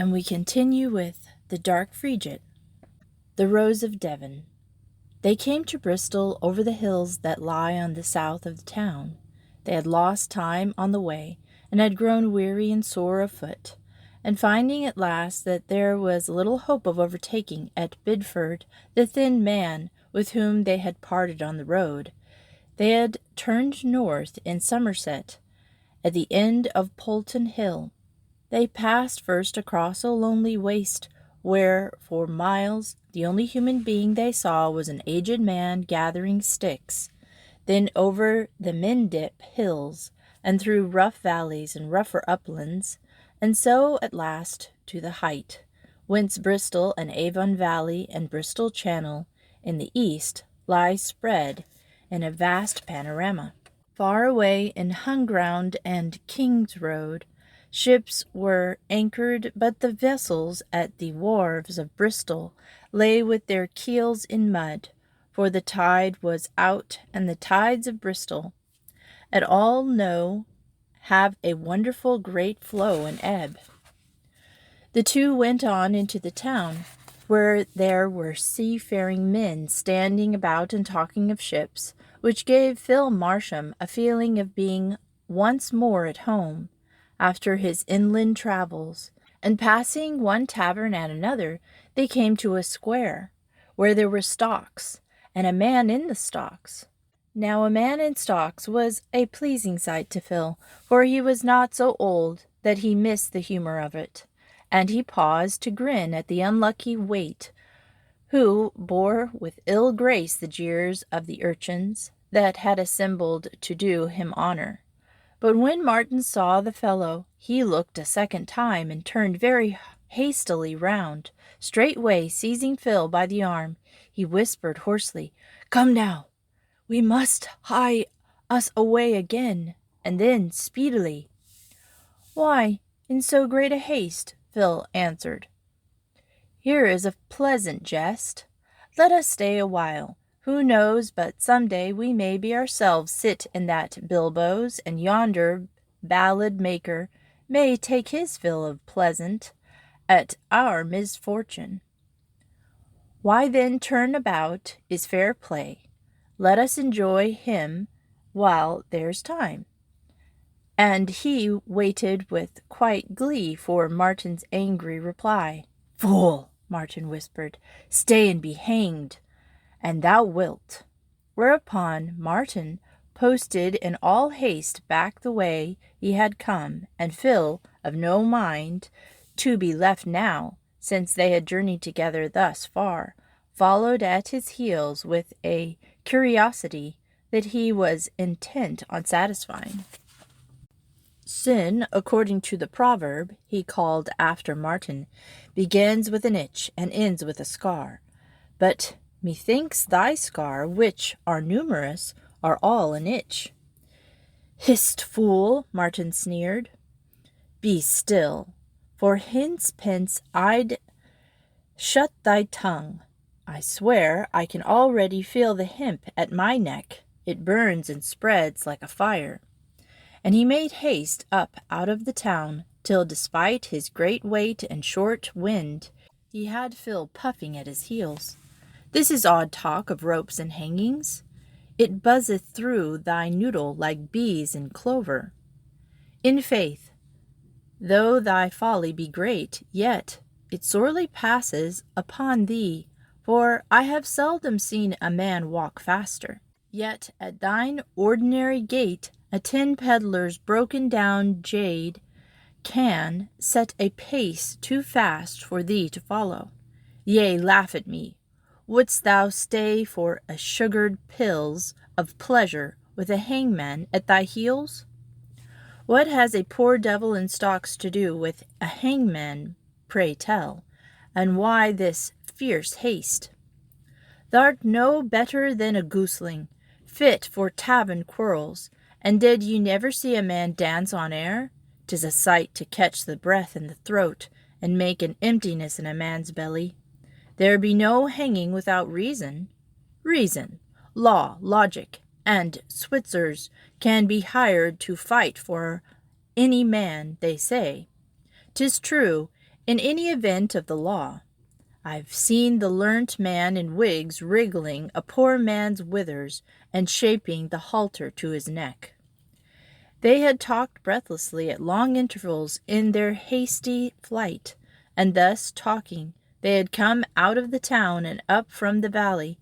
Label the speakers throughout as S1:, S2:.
S1: And we continue with the Dark Frigate, the Rose of Devon. They came to Bristol over the hills that lie on the south of the town. They had lost time on the way, and had grown weary and sore of foot, and finding at last that there was little hope of overtaking at Bidford the thin man with whom they had parted on the road, they had turned north in Somerset, at the end of Polton Hill. They passed first across a lonely waste, where for miles the only human being they saw was an aged man gathering sticks, then over the Mendip hills, and through rough valleys and rougher uplands, and so at last to the height, whence Bristol and Avon Valley and Bristol Channel in the east lie spread in a vast panorama. Far away in Hunground and King's Road, ships were anchored, but the vessels at the wharves of Bristol lay with their keels in mud, for the tide was out, and the tides of Bristol at all have a wonderful great flow and ebb. The two went on into the town, where there were seafaring men standing about and talking of ships, which gave Phil Marsham a feeling of being once more at home after his inland travels, and passing one tavern and another, they came to a square, where there were stocks, and a man in the stocks. Now a man in stocks was a pleasing sight to Phil, for he was not so old that he missed the humour of it, and he paused to grin at the unlucky wight, who bore with ill grace the jeers of the urchins that had assembled to do him honour. But when Martin saw the fellow, he looked a second time, and turned very hastily round. Straightway seizing Phil by the arm, he whispered hoarsely, "Come now, we must hie us away again, and then speedily." "Why in so great a haste?" Phil answered. "Here is a pleasant jest. Let us stay a while. Who knows but some day we may be ourselves sit in that bilboes, and yonder ballad maker may take his fill of pleasant at our misfortune. Why then turn about is fair play. Let us enjoy him while there's time." And he waited with quiet glee for Martin's angry reply. "Fool," Martin whispered, "stay and be hanged, and thou wilt." Whereupon Martin posted in all haste back the way he had come, and Phil, of no mind to be left now, since they had journeyed together thus far, followed at his heels with a curiosity that he was intent on satisfying. Sin, according to the proverb he called after Martin, begins with an itch and ends with a scar. But methinks thy scar, which are numerous, are all an itch. "Hist, fool," Martin sneered. "Be still, for hence I'd shut thy tongue. I swear I can already feel the hemp at my neck. It burns and spreads like a fire." And he made haste up out of the town, till despite his great weight and short wind, he had Phil puffing at his heels. "This is odd talk of ropes and hangings. It buzzeth through thy noodle like bees in clover. In faith, though thy folly be great, yet it sorely passes upon thee, for I have seldom seen a man walk faster. Yet at thine ordinary gait a tin peddler's broken down jade can set a pace too fast for thee to follow. Yea, laugh at me. Wouldst thou stay for a sugared pills of pleasure with a hangman at thy heels? What has a poor devil in stocks to do with a hangman, pray tell, and why this fierce haste? Thou'rt no better than a gooseling, fit for tavern quarrels, and did ye never see a man dance on air? 'Tis a sight to catch the breath in the throat, and make an emptiness in a man's belly. There be no hanging without reason. Reason, law, logic, and Switzers can be hired to fight for any man, they say. 'Tis true, in any event of the law. I've seen the learnt man in wigs wriggling a poor man's withers and shaping the halter to his neck. They had talked breathlessly at long intervals in their hasty flight, and thus talking, they had come out of the town and up from the valley,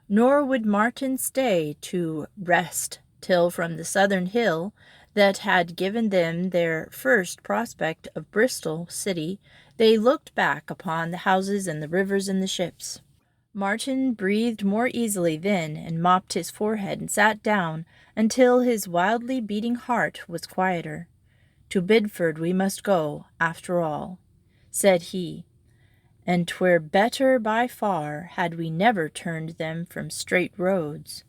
S1: nor would Martin stay to rest till from the southern hill that had given them their first prospect of Bristol city they looked back upon the houses and the rivers and the ships. Martin breathed more easily then and mopped his forehead and sat down until his wildly beating heart was quieter. To Bideford we must go, after all, said he, and 'twere better by far had we never turned them from straight roads.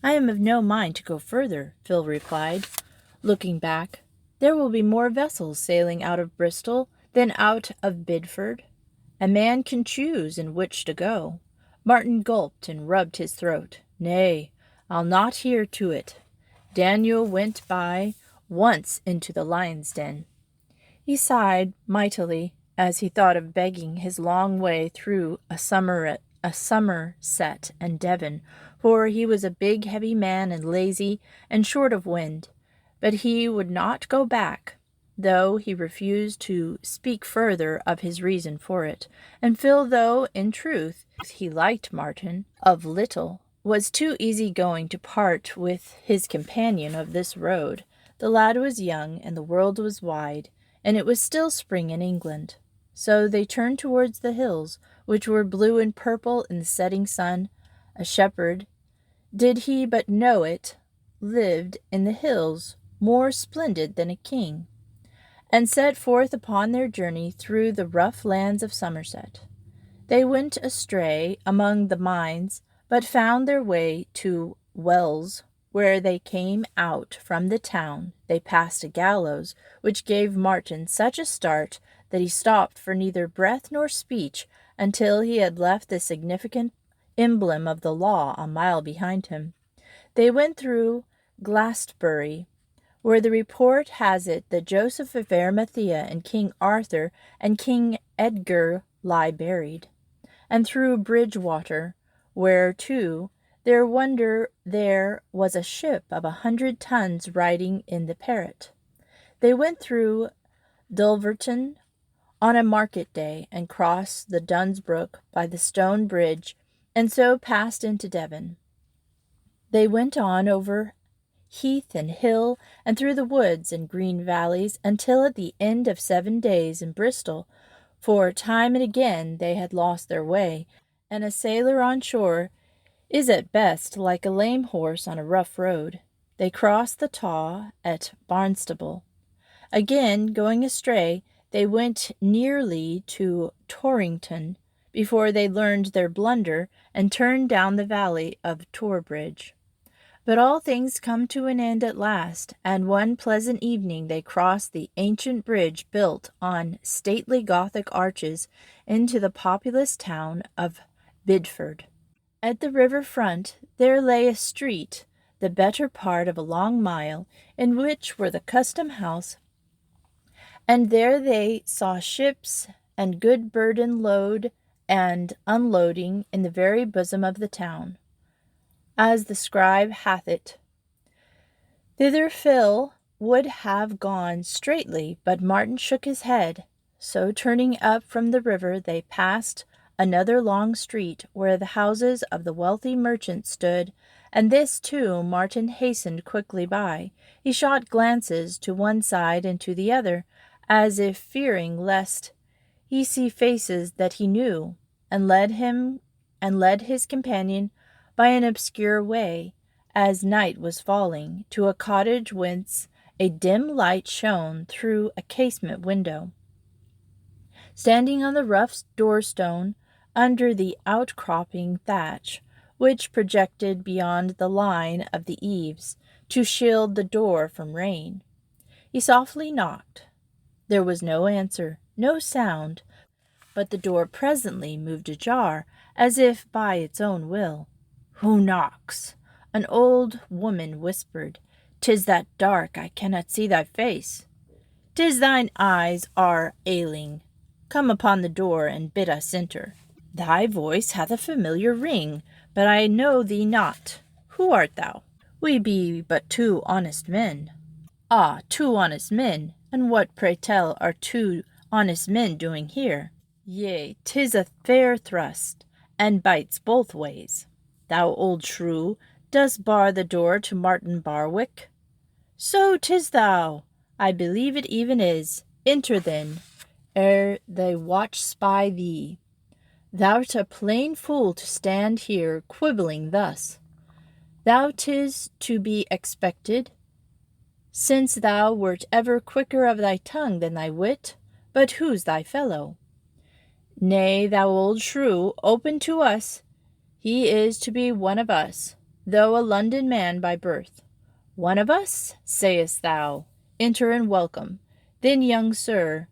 S1: I am of no mind to go further, Phil replied, looking back. There will be more vessels sailing out of Bristol than out of Bideford. A man can choose in which to go. Martin gulped and rubbed his throat. Nay, I'll not hear to it. Daniel went by once into the lion's den. He sighed mightily as he thought of begging his long way through a Somerset and Devon, for he was a big heavy man and lazy and short of wind. But he would not go back, though he refused to speak further of his reason for it, and Phil, though in truth he liked Martin of little, was too easy-going to part with his companion of this road. The lad was young, and the world was wide, and it was still spring in England. So they turned towards the hills, which were blue and purple in the setting sun. A shepherd, did he but know it, lived in the hills, more splendid than a king, and set forth upon their journey through the rough lands of Somerset. They went astray among the mines, but found their way to Wells, where they came out from the town. They passed a gallows, which gave Martin such a start that he stopped for neither breath nor speech until he had left the significant emblem of the law a mile behind him. They went through Glastonbury, where the report has it that Joseph of Arimathea and King Arthur and King Edgar lie buried, and through Bridgewater, where, too, their wonder there was a ship of 100 tons riding in the Parrot. They went through Dulverton on a market day, and crossed the Dunsbrook by the stone bridge, and so passed into Devon. They went on over heath and hill, and through the woods and green valleys, until at the end of 7 days in Bristol, for time and again they had lost their way, and a sailor on shore is at best like a lame horse on a rough road. They crossed the Taw at Barnstable. Again, going astray, they went nearly to Torrington before they learned their blunder and turned down the valley of Torbridge. But all things come to an end at last, and one pleasant evening they crossed the ancient bridge built on stately Gothic arches into the populous town of Bideford. At the river front there lay a street, the better part of a long mile, in which were the custom house, and there they saw ships and good burden load and unloading in the very bosom of the town, as the scribe hath it. Thither Phil would have gone straightly, but Martin shook his head. So turning up from the river, they passed another long street where the houses of the wealthy merchants stood, and this, too, Martin hastened quickly by. He shot glances to one side and to the other, as if fearing lest he see faces that he knew, and led his companion by an obscure way, as night was falling, to a cottage whence a dim light shone through a casement window. Standing on the rough doorstone, under the outcropping thatch, which projected beyond the line of the eaves to shield the door from rain, he softly knocked. There was no answer, no sound, but the door presently moved ajar, as if by its own will. "Who knocks?" An old woman whispered. "'Tis that dark, I cannot see thy face." "'Tis thine eyes are ailing," Come upon the door, and bid us enter. Thy voice hath a familiar ring, but I know thee not. Who art thou? We be but two honest men. Ah, two honest men, and what, pray tell, are two honest men doing here? Yea, 'tis a fair thrust, and bites both ways. Thou old shrew, dost bar the door to Martin Barwick? So 'tis thou. I believe it even is. Enter then, ere the watch spy thee. Thou'rt a plain fool to stand here quibbling thus. Thou 'tis to be expected, since thou wert ever quicker of thy tongue than thy wit. But who's thy fellow? Nay, thou old shrew, open to us. He is to be one of us, though a London man by birth. One of us, sayest thou? Enter and welcome. Then, young sir,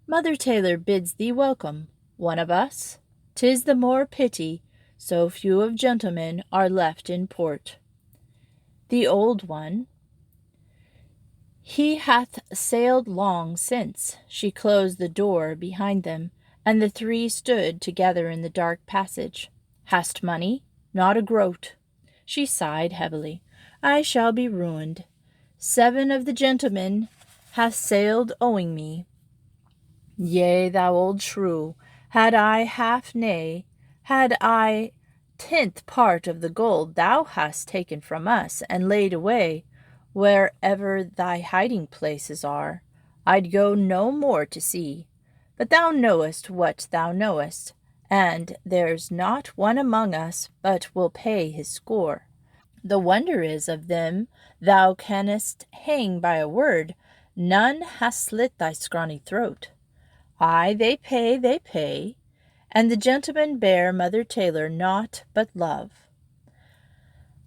S1: Mother Taylor bids thee welcome. One of us? 'Tis the more pity, so few of gentlemen are left in port. The old one, he hath sailed long since. She closed the door behind them, and the three stood together in the dark passage. Hast money? Not a groat. She sighed heavily. I shall be ruined. 7 of the gentlemen hath sailed owing me. Yea, thou old shrew, had I 10th part of the gold thou hast taken from us and laid away wherever thy hiding places are, I'd go no more to sea. But thou knowest what thou knowest, and there's not one among us but will pay his score. The wonder is of them thou canst hang by a word, none has slit thy scrawny throat. Ay, they pay, and the gentlemen bear Mother Taylor naught but love.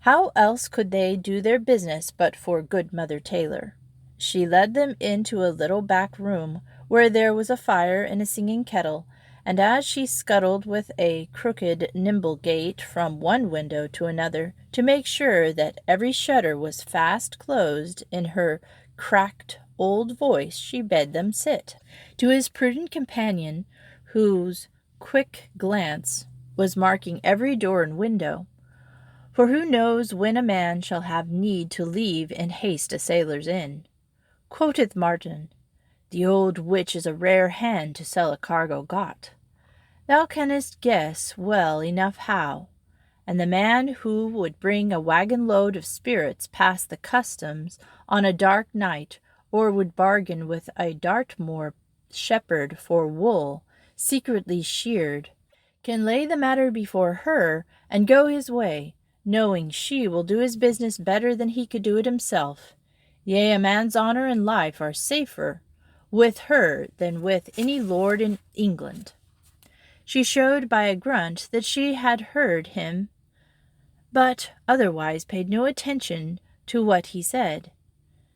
S1: How else could they do their business but for good Mother Taylor? She led them into a little back room, where there was a fire and a singing kettle, and as she scuttled with a crooked, nimble gait from one window to another, to make sure that every shutter was fast closed, in her cracked old voice she bade them sit. To his prudent companion, whose quick glance was marking every door and window, for who knows when a man shall have need to leave in haste a sailor's inn, quoth Martin, the old witch is a rare hand to sell a cargo got. Thou canst guess well enough how, and the man who would bring a wagon load of spirits past the customs on a dark night, or would bargain with a Dartmoor shepherd for wool secretly sheared, can lay the matter before her and go his way, knowing she will do his business better than he could do it himself. Yea, a man's honour and life are safer with her than with any lord in England. She showed by a grunt that she had heard him, but otherwise paid no attention to what he said.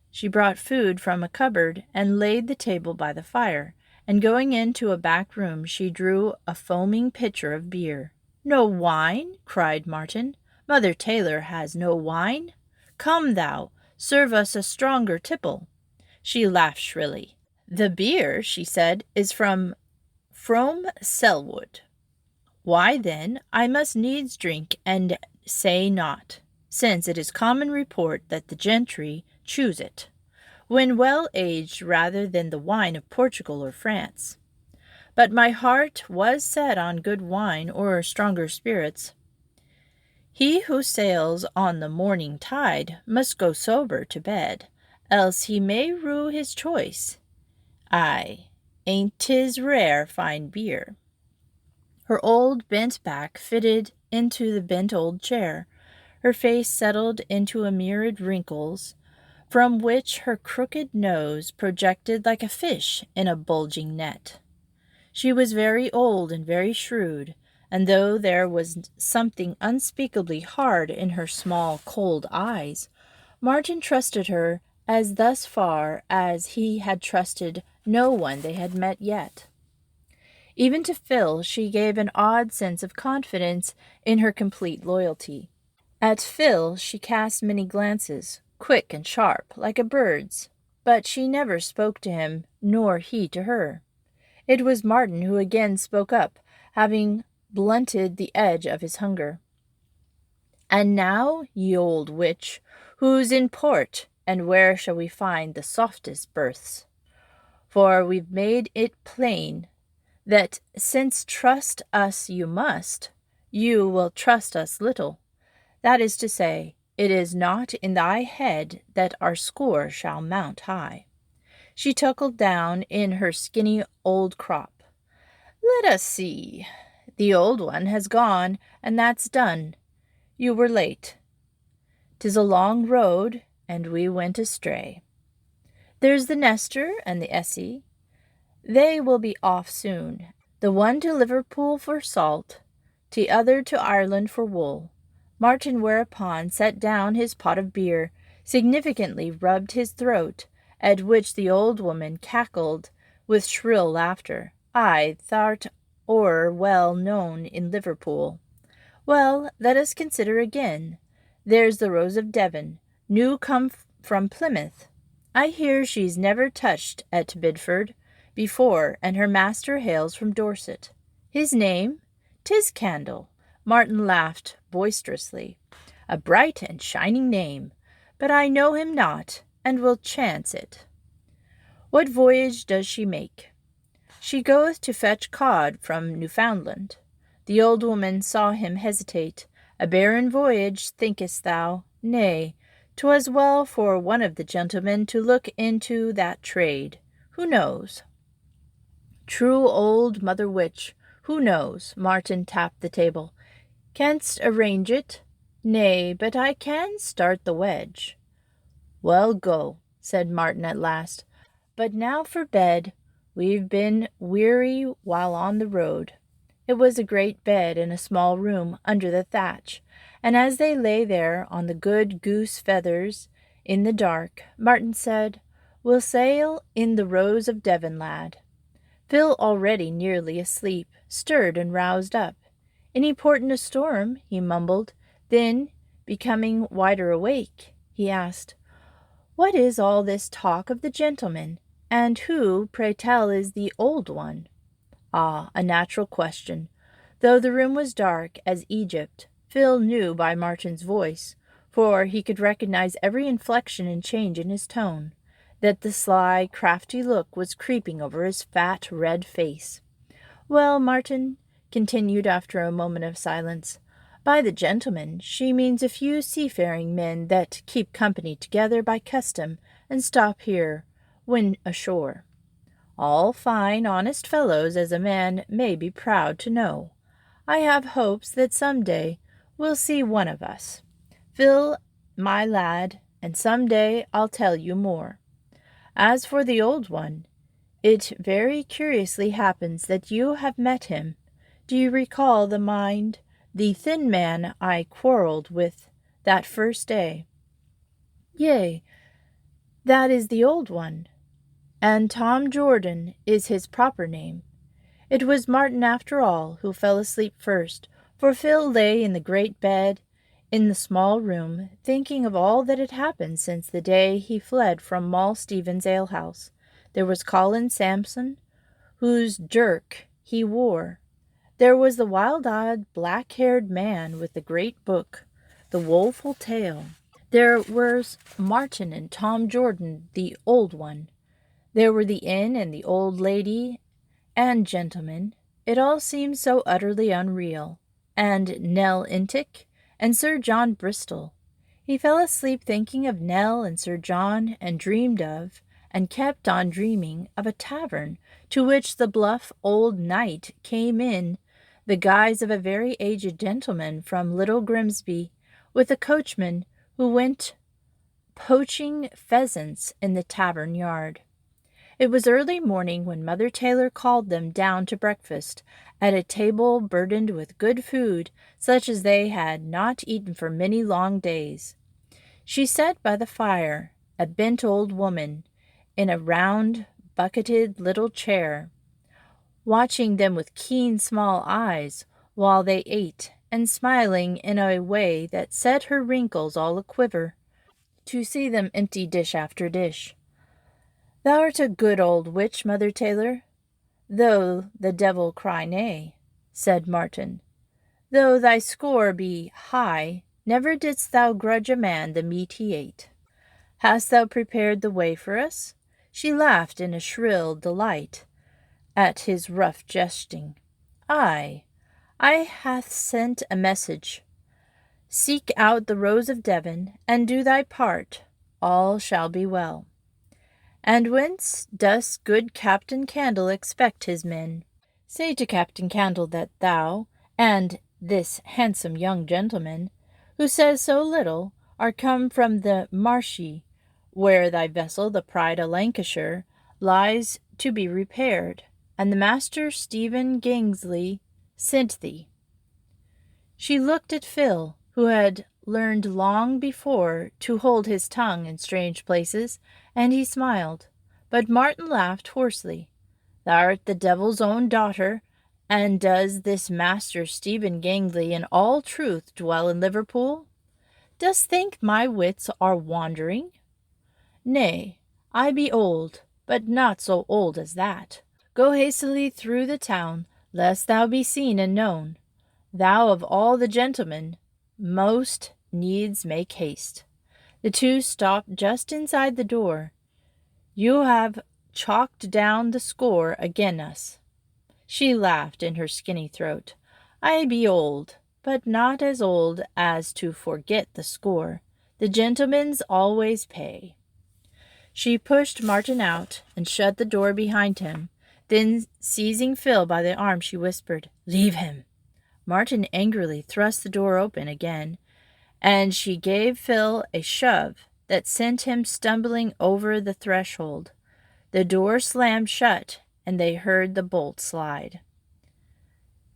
S1: She brought food from a cupboard and laid the table by the fire, and going into a back room she drew a foaming pitcher of beer. No wine? Cried Martin. Mother Taylor has no wine. Come thou, serve us a stronger tipple. She laughed shrilly. The beer, she said, is from Selwood. Why then I must needs drink and say naught, since it is common report that the gentry choose it, when well aged, rather than the wine of Portugal or France. But my heart was set on good wine or stronger spirits. He who sails on the morning tide must go sober to bed, else he may rue his choice. Ay, ain't 'tis rare fine beer. Her old bent back fitted into the bent old chair. Her face settled into a myriad wrinkles, from which her crooked nose projected like a fish in a bulging net. She was very old and very shrewd, and though there was something unspeakably hard in her small, cold eyes, Martin trusted her as thus far as he had trusted no one they had met yet. Even to Phil she gave an odd sense of confidence in her complete loyalty. At Phil she cast many glances, quick and sharp, like a bird's, but she never spoke to him, nor he to her. It was Martin who again spoke up, having blunted the edge of his hunger. "And now, ye old witch, who's in port, and where shall we find the softest berths? For we've made it plain that since trust us you must, you will trust us little. That is to say, it is not in thy head that our score shall mount high." She chuckled down in her skinny old crop. "Let us see. The old one has gone, and that's done. You were late. 'Tis a long road, and we went astray. There's the Nestor and the Essie. They will be off soon, the one to Liverpool for salt, the other to Ireland for wool." Martin whereupon set down his pot of beer, significantly rubbed his throat, at which the old woman cackled with shrill laughter. "Aye, thou'rt o'er well known in Liverpool. Well, let us consider again. There's the Rose of Devon, new come from Plymouth. I hear she's never touched at Bidford before, and her master hails from Dorset. His name? 'Tis Candle." Martin laughed boisterously. "A bright and shining name, but I know him not, and will chance it. What voyage does she make?" "She goeth to fetch cod from Newfoundland." The old woman saw him hesitate. "A barren voyage, thinkest thou? Nay, 'twas well for one of the gentlemen to look into that trade. Who knows?" "True old mother witch, who knows?" Martin tapped the table. "Canst arrange it?" "Nay, but I can start the wedge." "Well, go," said Martin at last. "But now for bed. We've been weary while on the road." It was a great bed in a small room under the thatch, and as they lay there on the good goose feathers in the dark, Martin said, "We'll sail in the Rose of Devon, lad." Phil, already nearly asleep, stirred and roused up. "Any port in a storm?" he mumbled. Then, becoming wider awake, he asked, "What is all this talk of the gentleman? And who, pray tell, is the old one?" Ah, a natural question. Though the room was dark as Egypt, Phil knew by Martin's voice, for he could recognize every inflection and change in his tone, that the sly, crafty look was creeping over his fat, red face. "Well, Martin," continued after a moment of silence, "by the gentleman she means a few seafaring men that keep company together by custom and stop here when ashore. All fine, honest fellows, as a man may be proud to know. I have hopes that some day we'll see one of us, Phil, my lad, and some day I'll tell you more. As for the old one, it very curiously happens that you have met him. Do you recall the thin man I quarrelled with that first day?" "Yea, that is the old one. And Tom Jordan is his proper name." It was Martin, after all, who fell asleep first, for Phil lay in the great bed in the small room, thinking of all that had happened since the day he fled from Moll Stevens' alehouse. There was Colin Sampson, whose dirk he wore. There was the wild-eyed, black-haired man with the great book, the woeful tale. There was Martin and Tom Jordan, the old one. There were the inn and the old lady and gentleman. It all seemed so utterly unreal. And Nell Intick and Sir John Bristol. He fell asleep thinking of Nell and Sir John, and dreamed of, and kept on dreaming of, a tavern to which the bluff old knight came in the guise of a very aged gentleman from Little Grimsby, with a coachman who went poaching pheasants in the tavern yard. It was early morning when Mother Taylor called them down to breakfast, at a table burdened with good food, such as they had not eaten for many long days. She sat by the fire, a bent old woman, in a round, bucketed little chair, watching them with keen small eyes while they ate, and smiling in a way that set her wrinkles all a-quiver, to see them empty dish after dish. "Thou'rt a good old witch, Mother Taylor. Though the devil cry nay, said Martin, though thy score be high, never didst thou grudge a man the meat he ate. Hast thou prepared the way for us? She laughed in a shrill delight at his rough jesting. Aye, I hath sent a message. Seek out the Rose of Devon, and do thy part, all shall be well. And whence does good Captain Candle expect his men? Say to Captain Candle that thou, and this handsome young gentleman, who says so little, are come from the marshy, where thy vessel, the Pride of Lancashire, lies to be repaired, and the Master Stephen Kingsley sent thee. She looked at Phil, who had learned long before to hold his tongue in strange places, and he smiled. But Martin laughed hoarsely. Thou'rt the devil's own daughter, and does this Master Stephen Kingsley in all truth dwell in Liverpool? Dost think my wits are wandering? Nay, I be old, but not so old as that. Go hastily through the town, lest thou be seen and known. Thou of all the gentlemen most needs make haste. The two stopped just inside the door. You have chalked down the score again us. She laughed in her skinny throat. I be old, but not as old as to forget the score. The gentlemen's always pay. She pushed Martin out and shut the door behind him. Then, seizing Phil by the arm, she whispered, Leave him. Martin angrily thrust the door open again, and she gave Phil a shove that sent him stumbling over the threshold. The door slammed shut, and they heard the bolt slide.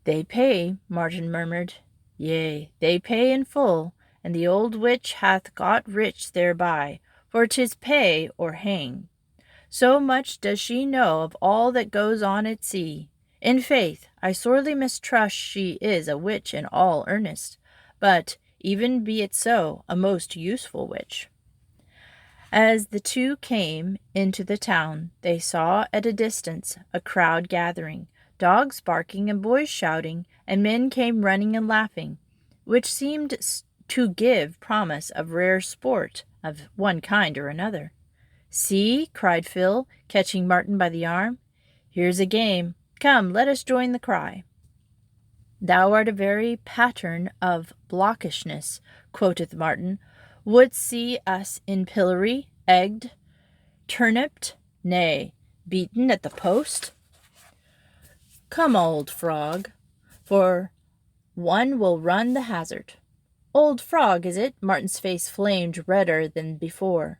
S1: They pay, Martin murmured. Yea, they pay in full, and the old witch hath got rich thereby, for 'tis pay or hang. So much does she know of all that goes on at sea. In faith, I sorely mistrust she is a witch in all earnest, but, even be it so, a most useful witch. As the two came into the town, they saw at a distance a crowd gathering, dogs barking and boys shouting, and men came running and laughing, which seemed to give promise of rare sport of one kind or another. See, cried Phil, catching Martin by the arm. Here's a game. Come, let us join the cry. Thou art a very pattern of blockishness, quoth Martin. Wouldst see us in pillory, egged, turniped, nay, beaten at the post? Come, old frog, for one will run the hazard. Old frog, is it? Martin's face flamed redder than before.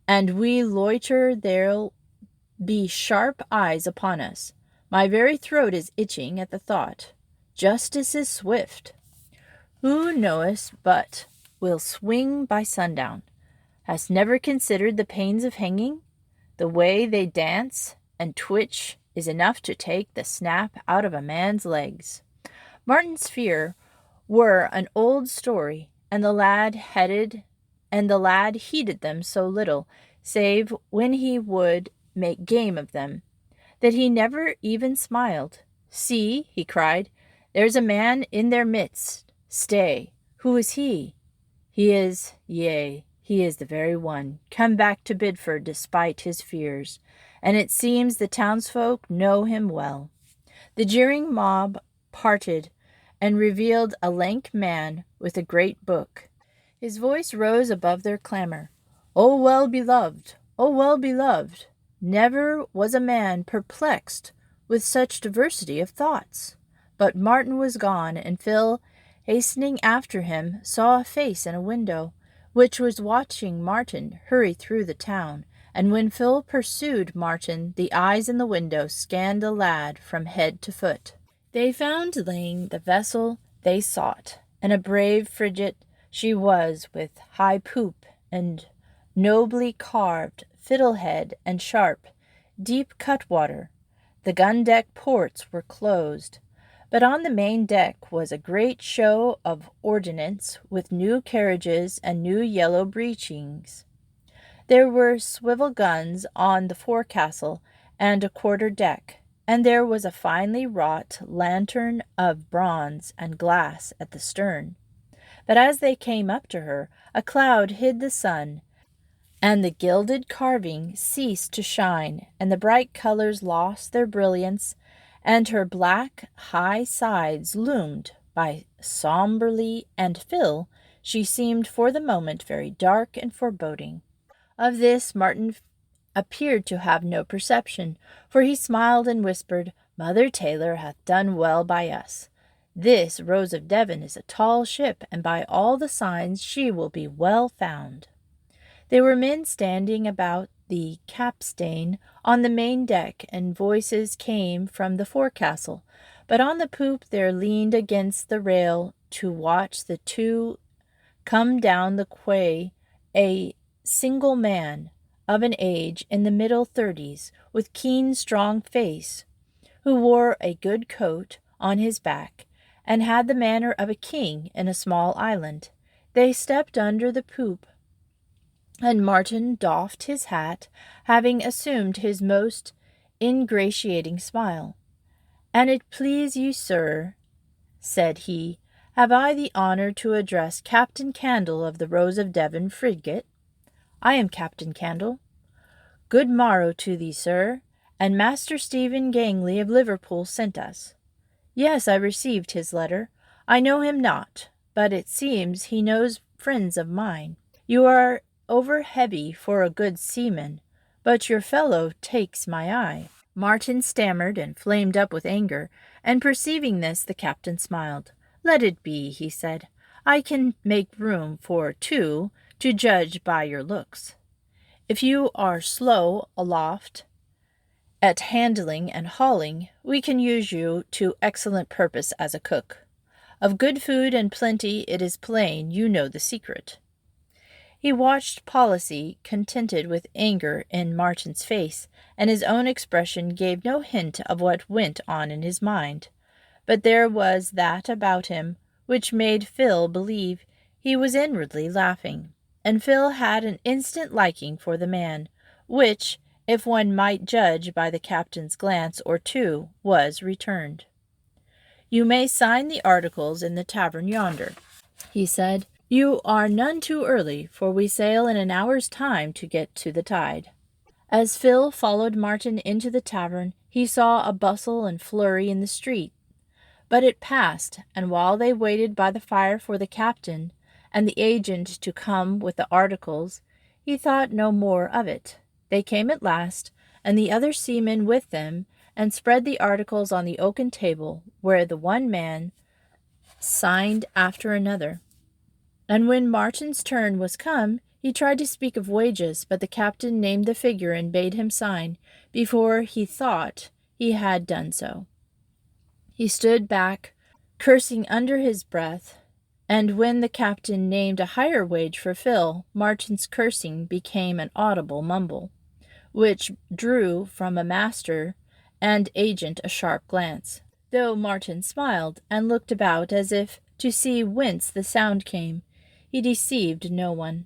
S1: And we loiter, there'll be sharp eyes upon us. My very throat is itching at the thought. Justice is swift. Who knowest but we'll swing by sundown? Hast never considered the pains of hanging? The way they dance and twitch is enough to take the snap out of a man's legs. Martin's fear were an old story, and the lad heeded them so little, save when he would make game of them, that he never even smiled. See, he cried, there's a man in their midst. Stay, who is he? He is, yea, he is the very one, come back to Bidford despite his fears, and it seems the townsfolk know him well. The jeering mob parted and revealed a lank man with a great book. His voice rose above their clamor. O well beloved, O well beloved! Never was a man perplexed with such diversity of thoughts. But Martin was gone, and Phil, hastening after him, saw a face in a window, which was watching Martin hurry through the town, and when Phil pursued Martin, the eyes in the window scanned the lad from head to foot. They found laying the vessel they sought, and a brave frigate she was, with high poop and nobly carved fiddlehead and sharp, deep cutwater. The gun-deck ports were closed, but on the main deck was a great show of ordnance, with new carriages and new yellow breechings. There were swivel guns on the forecastle and a quarter-deck, and there was a finely wrought lantern of bronze and glass at the stern. But as they came up to her, a cloud hid the sun, and the gilded carving ceased to shine, and the bright colors lost their brilliance, and her black, high sides loomed by somberly, and Phil, she seemed for the moment very dark and foreboding. Of this Martin appeared to have no perception, for he smiled and whispered, "Mother Taylor hath done well by us. This Rose of Devon is a tall ship, and by all the signs she will be well found." There were men standing about the capstan on the main deck, and voices came from the forecastle, but on the poop there leaned against the rail to watch the two come down the quay a single man, of an age in the middle 30s, with keen, strong face, who wore a good coat on his back, and had the manner of a king in a small island. They stepped under the poop, and Martin doffed his hat, having assumed his most ingratiating smile. "An it please you, sir," said he, "have I the honour to address Captain Candle of the Rose of Devon frigate?" "I am Captain Candle." "Good morrow to thee, sir, and Master Stephen Gangley of Liverpool sent us." "Yes, I received his letter. I know him not, but it seems he knows friends of mine. You are over heavy for a good seaman, but your fellow takes my eye." Martin stammered and flamed up with anger, and perceiving this, the captain smiled. "Let it be," he said. "I can make room for two, to judge by your looks. If you are slow aloft at handling and hauling, we can use you to excellent purpose as a cook. Of good food and plenty it is plain you know the secret." He watched policy, contented with anger in Martin's face, and his own expression gave no hint of what went on in his mind. But there was that about him which made Phil believe he was inwardly laughing, and Phil had an instant liking for the man, which, if one might judge by the captain's glance or two, was returned. "You may sign the articles in the tavern yonder," he said. "You are none too early, for we sail in an hour's time to get to the tide." As Phil followed Martin into the tavern, he saw a bustle and flurry in the street. But it passed, and while they waited by the fire for the captain and the agent to come with the articles, he thought no more of it. They came at last, and the other seamen with them, and spread the articles on the oaken table, where the one man signed after another. And when Martin's turn was come, he tried to speak of wages, but the captain named the figure and bade him sign, before he thought he had done so. He stood back, cursing under his breath, and when the captain named a higher wage for Phil, Martin's cursing became an audible mumble, which drew from a master and agent a sharp glance, though Martin smiled and looked about as if to see whence the sound came. He deceived no one.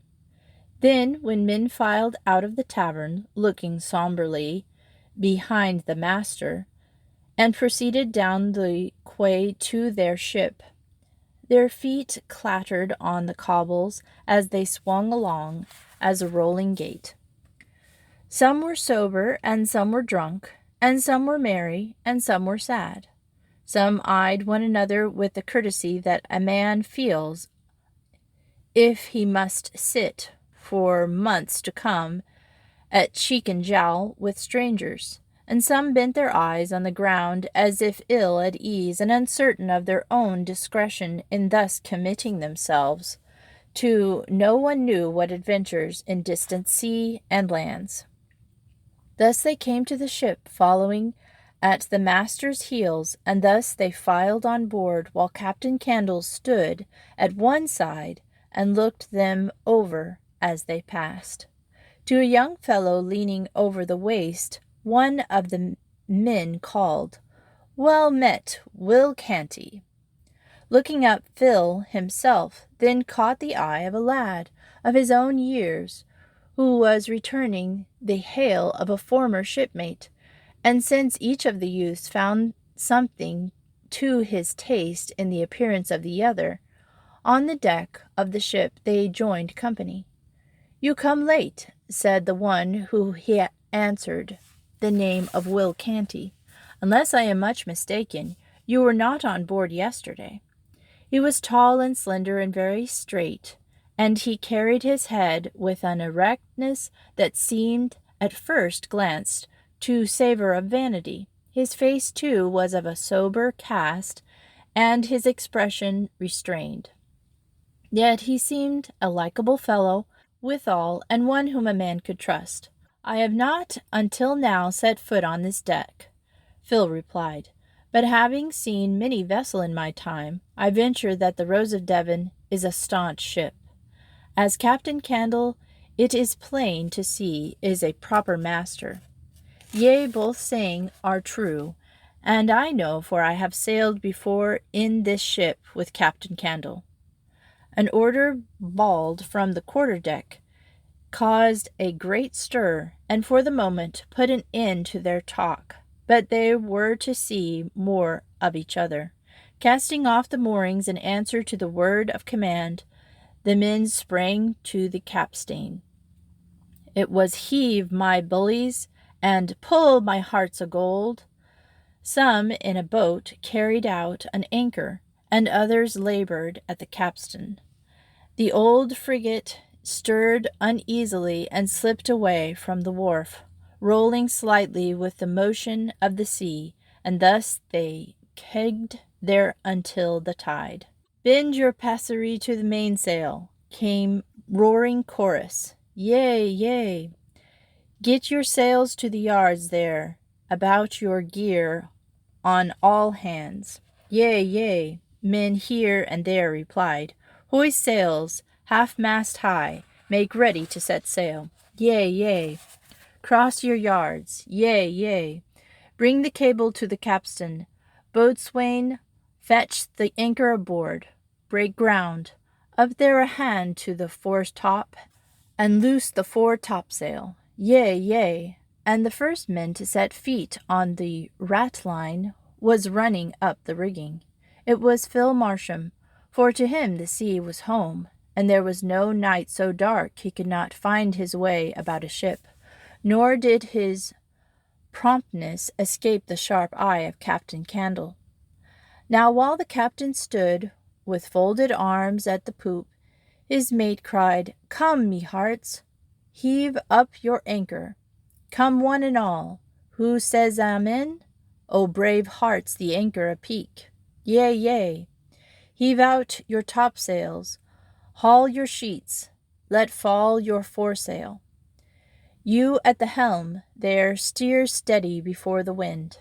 S1: Then, when men filed out of the tavern, looking somberly behind the master, and proceeded down the quay to their ship, their feet clattered on the cobbles as they swung along as a rolling gate. Some were sober, and some were drunk, and some were merry, and some were sad. Some eyed one another with the courtesy that a man feels if he must sit for months to come at cheek and jowl with strangers, and some bent their eyes on the ground as if ill at ease and uncertain of their own discretion in thus committing themselves to no one knew what adventures in distant sea and lands. Thus they came to the ship, following at the master's heels, and thus they filed on board, while Captain Candle stood at one side and looked them over as they passed. To a young fellow leaning over the waist, one of the men called, "Well met, Will Canty." Looking up, Phil himself then caught the eye of a lad of his own years, who was returning the hail of a former shipmate, And since each of the youths found something to his taste in the appearance of the other, on the deck of the ship they joined company. "You come late," said the one who he answered the name of Will Canty. "Unless I am much mistaken, you were not on board yesterday." He was tall and slender and very straight, and he carried his head with an erectness that seemed at first glance to savor of vanity. His face, too, was of a sober cast, and his expression restrained. Yet he seemed a likable fellow withal, and one whom a man could trust. "I have not until now set foot on this deck," Phil replied, "but having seen many vessels in my time, I venture that the Rose of Devon is a staunch ship. As Captain Candle, it is plain to see, is a proper master. Yea, both saying are true, and I know, for I have sailed before in this ship with Captain Candle." An order bawled from the quarter-deck caused a great stir, and for the moment put an end to their talk, but they were to see more of each other. Casting off the moorings in answer to the word of command, the men sprang to the capstan. It was "Heave, my bullies," and "Pull, my hearts o' gold." Some in a boat carried out an anchor, and others labored at the capstan. The old frigate stirred uneasily and slipped away from the wharf, rolling slightly with the motion of the sea, and thus they kegged there until the tide. "Bend your passery to the mainsail," came roaring chorus. "Yea, yea." "Get your sails to the yards there, about your gear on all hands." "Yea, yea," men here and there replied. "Hoist sails, half-mast high, make ready to set sail." "Yea, yea." "Cross your yards." "Yea, yea." "Bring the cable to the capstan." "Boatswain, fetch the anchor aboard." "Break ground." "Up there a hand to the foretop, and loose the fore topsail." "Yea, yea." And the first man to set feet on the ratline was running up the rigging. It was Phil Marsham, for to him the sea was home, and there was no night so dark he could not find his way about a ship, nor did his promptness escape the sharp eye of Captain Candle. Now while the captain stood with folded arms at the poop, his mate cried, "Come, me hearts, heave up your anchor. Come one and all. Who says amen? O brave hearts, the anchor apeak." "Yea, yea." "Heave out your topsails, haul your sheets, let fall your foresail. You at the helm there, steer steady before the wind."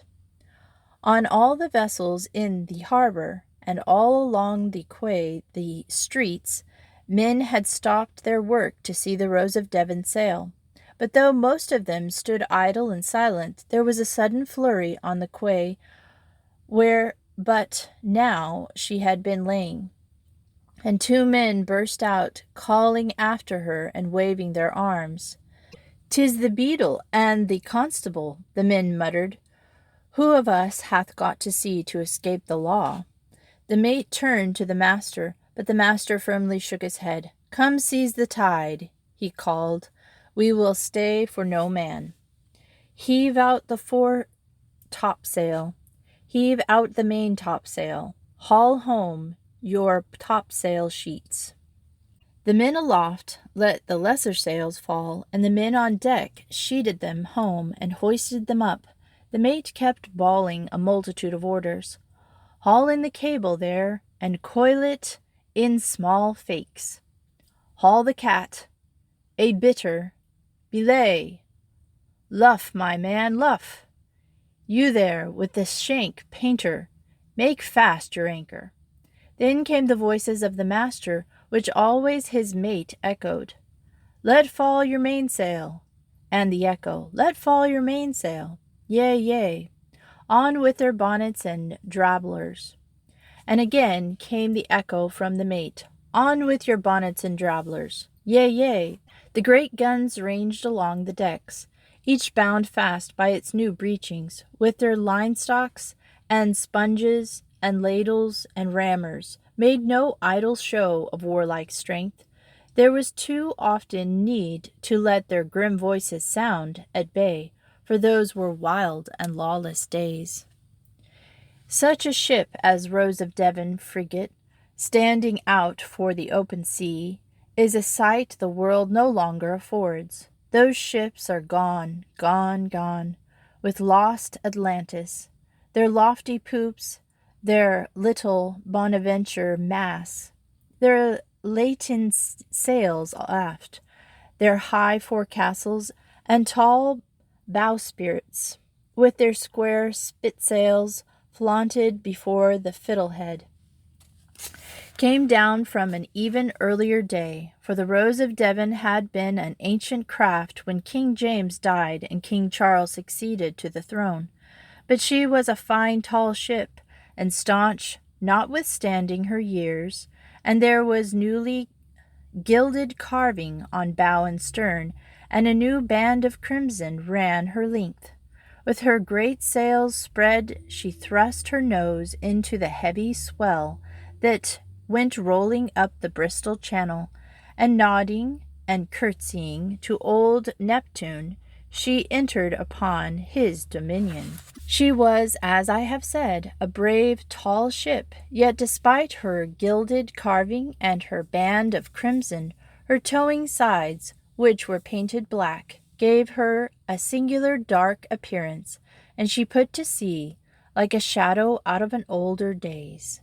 S1: On all the vessels in the harbor, and all along the quay, the streets, men had stopped their work to see the Rose of Devon sail. But though most of them stood idle and silent, there was a sudden flurry on the quay where but now she had been laying, and two men burst out, calling after her and waving their arms. "'Tis the beadle and the constable," the men muttered. "Who of us hath got to sea to escape the law?" The mate turned to the master, but the master firmly shook his head. "Come seize the tide," he called. "We will stay for no man. Heave out the fore topsail. Heave out the main topsail. Haul home your topsail sheets." The men aloft let the lesser sails fall, and the men on deck sheeted them home and hoisted them up. The mate kept bawling a multitude of orders. "Haul in the cable there, and coil it in small fakes." "Haul the cat." "A bitter." "Belay." "Luff, my man, luff." "You there, with the shank, painter, make fast your anchor." Then came the voices of the master, which always his mate echoed. "Let fall your mainsail." And the echo, "Let fall your mainsail." "Yea, yea." On with their bonnets and drabblers. And again came the echo from the mate, "On with your bonnets and drabblers." "Yea, yea." The great guns ranged along the decks. each bound fast by its new breechings, with their linestocks and sponges and ladles and rammers, made no idle show of warlike strength. There was too often need to let their grim voices sound at bay, for those were wild and lawless days. Such a ship as Rose of Devon frigate, standing out for the open sea, is a sight the world no longer affords. Those ships are gone, gone, gone, with lost Atlantis, their lofty poops, their little Bonaventure masts, their lateen sails aft, their high forecastles and tall bowsprits, with their square spitsails flaunted before the fiddlehead, came down from an even earlier day, for the Rose of Devon had been an ancient craft when King James died and King Charles succeeded to the throne. But she was a fine tall ship, and staunch notwithstanding her years, and there was newly gilded carving on bow and stern, and a new band of crimson ran her length. With her great sails spread, she thrust her nose into the heavy swell that went rolling up the Bristol Channel, and nodding and curtsying to old Neptune, she entered upon his dominion. She was, as I have said, a brave, tall ship, yet despite her gilded carving and her band of crimson, her towing sides, which were painted black, gave her a singular dark appearance, and she put to sea like a shadow out of an older days.